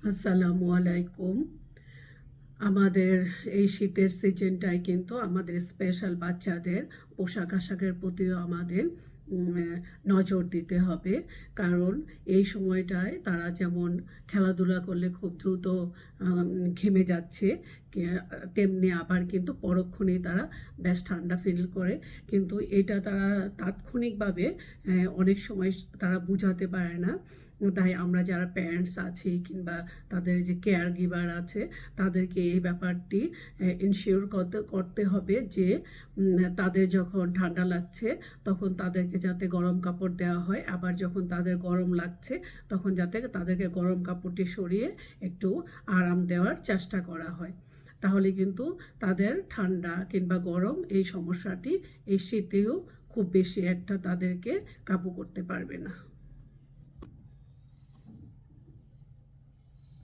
আসসালামু আলাইকুম। আমাদের এই শীতের সিজনটায় কিন্তু আমাদের স্পেশাল বাচ্চাদের পোশাক আশাকের প্রতিও আমাদের নজর দিতে হবে। কারণ এই সময়টায় তারা যেমন খেলাধুলা করলে খুব দ্রুত ঘেমে যাচ্ছে, তেমনি আবার কিন্তু পরক্ষণেই তারা বেশ ঠান্ডা ফিল করে। কিন্তু এটা তারা তাৎক্ষণিকভাবে অনেক সময় তারা বুঝাতে পারে না। তাই আমরা যারা প্যারেন্টস আছি কিংবা তাদের যে কেয়ার গিভার আছে, তাদেরকে এই ব্যাপারটি ইনশিওর করতে হবে যে তাদের যখন ঠান্ডা লাগছে তখন তাদেরকে যাতে গরম কাপড় দেওয়া হয়, আবার যখন তাদের গরম লাগছে তখন যাতে তাদেরকে গরম কাপড়টি সরিয়ে একটু আরাম দেওয়ার চেষ্টা করা হয়। তাহলে কিন্তু তাদের ঠান্ডা কিংবা গরম এই সমস্যাটি এই শীতেও খুব বেশি একটা তাদেরকে কাবু করতে পারবে না।